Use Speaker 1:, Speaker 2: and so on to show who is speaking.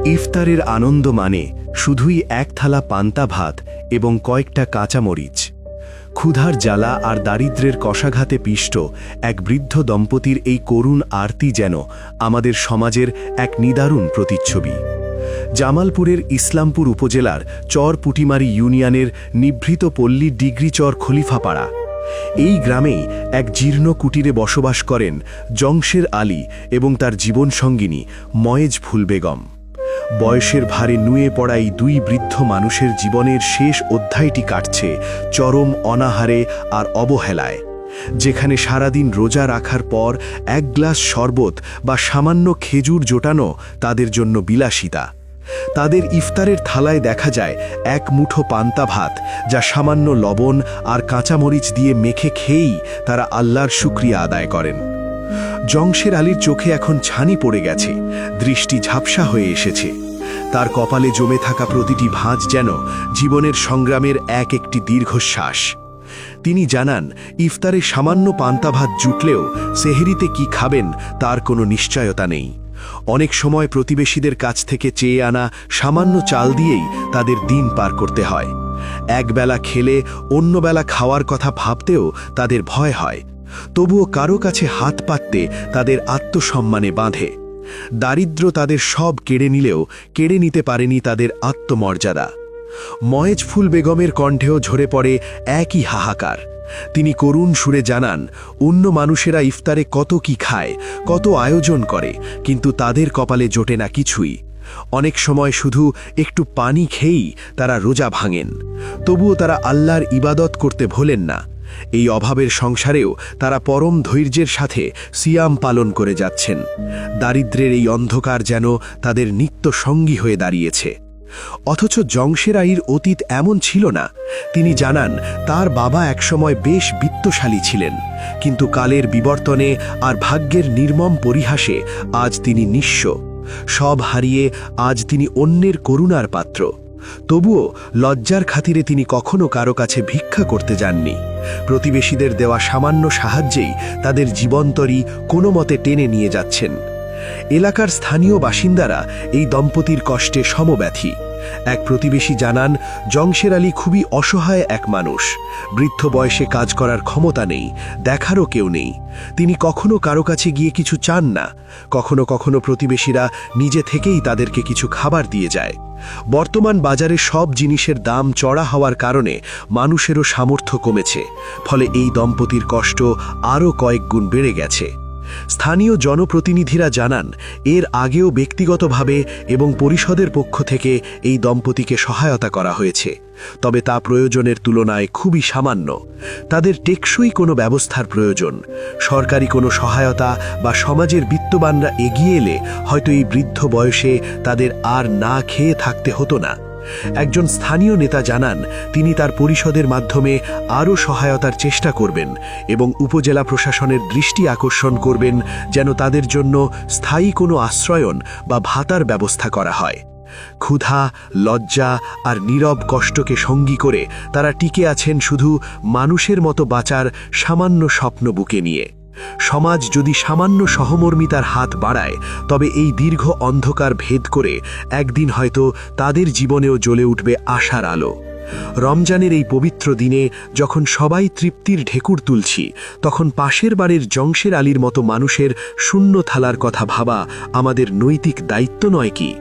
Speaker 1: ইফতারের আনন্দ মানে শুধুই এক থালা পান্তা ভাত এবং কয়েকটা কাঁচামরিচ। ক্ষুধার জ্বালা আর দারিদ্র্যের কষাঘাতে পিষ্ট এক বৃদ্ধ দম্পতির এই করুণ আরতি যেন আমাদের সমাজের এক নিদারুণ প্রতিচ্ছবি। জামালপুরের ইসলামপুর উপজেলার চর পুটিমারি ইউনিয়নের নিভৃত পল্লী ডিগ্রিচর খলিফাপাড়া। এই গ্রামেই এক জীর্ণ কুটিরে বসবাস করেন জংশের আলী এবং তার জীবনসঙ্গিনী ময়েজ ফুল বেগম। বয়সের ভারে নুয়ে পড়া এই দুই বৃদ্ধ মানুষের জীবনের শেষ অধ্যায়টি কাটছে চরম অনাহারে আর অবহেলায়, যেখানে সারাদিন রোজা রাখার পর এক গ্লাস শরবত বা সামান্য খেজুর জোটানো তাদের জন্য বিলাসিতা। তাদের ইফতারের থালায় দেখা যায় এক মুঠো পান্তা ভাত, যা সামান্য লবণ আর কাঁচামরিচ দিয়ে মেখে খেয়েই তারা আল্লাহর শুকরিয়া আদায় করেন। জংশের আলীর চোখে এখন ছানি পড়ে গেছে, দৃষ্টি ঝাপসা হয়ে এসেছে। তার কপালে জমে থাকা প্রতিটি ভাঁজ যেন জীবনের সংগ্রামের একটি দীর্ঘশ্বাস। তিনি জানান, ইফতারে সামান্য পান্তা ভাত জুটলেও সেহরিতে কি খাবেন তার কোনো নিশ্চয়তা নেই। অনেক সময় প্রতিবেশীদের কাছ থেকে চেয়ে আনা সামান্য চাল দিয়েই তাদের দিন পার করতে হয়। একবেলা খেলে অন্য বেলা খাওয়ার কথা ভাবতেও তাদের ভয় হয়। তবুও কারো কাছে হাত পাততে তাদের আত্মসম্মানে বাঁধে। দারিদ্র্য তাদের সব কেড়ে নিলেও কেড়ে নিতে পারেনি তাদের আত্মমর্যাদা। ময়েজ ফুল বেগমের কণ্ঠেও ঝরে পড়ে একই হাহাকার। তিনি করুণ সুরে জানান, অন্য মানুষেরা ইফতারে কত কি খায়, কত আয়োজন করে, কিন্তু তাদের কপালে জোটে না কিছুই। অনেক সময় শুধু একটু পানি খেয়েই তারা রোজা ভাঙেন। তবুও তারা আল্লাহর ইবাদত করতে ভোলেন না। এই অভাবের সংসারেও তারা পরম ধৈর্যের সাথে সিয়াম পালন করে যাচ্ছেন। দারিদ্র্যের এই অন্ধকার যেন তাদের নিত্য সঙ্গী হয়ে দাঁড়িয়েছে। অথচ জংশের আলীর অতীত এমন ছিল না। তিনি জানান, তার বাবা একসময় বেশ বিত্তশালী ছিলেন, কিন্তু কালের বিবর্তনে আর ভাগ্যের নির্মম পরিহাসে আজ তিনি নিঃস্ব। সব হারিয়ে আজ তিনি অন্যের করুণার পাত্র। তবুও লজ্জার খাতিরে তিনি কখনো কারো কাছে ভিক্ষা করতে যাননি। প্রতিবেশীদের দেওয়া সামান্য সাহায্যেই তাদের জীবনতরী কোনো মতে টেনে নিয়ে যাচ্ছেন। এলাকার স্থানীয় বাসিন্দারা এই দম্পতির কষ্টে সমব্যথী। এক প্রতিবেশী জানান, জংশের আলী খুবই অসহায় এক মানুষ। বৃদ্ধ বয়সে কাজ করার ক্ষমতা নেই, দেখারও কেউ নেই। তিনি কখনো কারো কাছে গিয়ে কিছু চান না। কখনো কখনো প্রতিবেশীরা নিজে থেকেই তাদেরকে কিছু খাবার দিয়ে যায়। বর্তমান বাজারে সব জিনিসের দাম চড়া হওয়ার কারণে মানুষেরও সামর্থ্য কমেছে, ফলে এই দম্পতির কষ্ট আরও কয়েক গুণ বেড়ে গেছে। স্থানীয় জনপ্রতিনিধিরা জানান, এর আগেও ব্যক্তিগতভাবে এবং পরিষদের পক্ষ থেকে এই দম্পতিকে সহায়তা করা হয়েছে, তবে তা প্রয়োজনের তুলনায় খুবই সামান্য। তাদের টেকসই কোনো ব্যবস্থার প্রয়োজন। সরকারি কোনো সহায়তা বা সমাজের বিত্তবানরা এগিয়ে এলে হয়তো এই বৃদ্ধ বয়সে তাদের আর না খেয়ে থাকতে হতো না। একজন স্থানীয় নেতা জানান, তিনি তার পরিষদের মাধ্যমে আরও সহায়তার চেষ্টা করবেন এবং উপজেলা প্রশাসনের দৃষ্টি আকর্ষণ করবেন যেন তাদের জন্য স্থায়ী কোনো আশ্রয়ন বা ভাতার ব্যবস্থা করা হয়। ক্ষুধা, লজ্জা আর নীরব কষ্টকে সঙ্গী করে তারা টিকে আছেন শুধু মানুষের মতো বাঁচার সামান্য স্বপ্ন বুকে নিয়ে। সমাজ যদি সামান্য সহমর্মিতার হাত বাড়ায়, তবে এই দীর্ঘ অন্ধকার ভেদ করে একদিন হয়তো তাদের জীবনেও জ্বলে উঠবে আশার আলো। রমজানের এই পবিত্র দিনে যখন সবাই তৃপ্তির ঢেকুর তুলছি, তখন পাশের বাড়ির জংশের আলীর মতো মানুষের শূন্য থালার কথা ভাবা আমাদের নৈতিক দায়িত্ব নয় কি?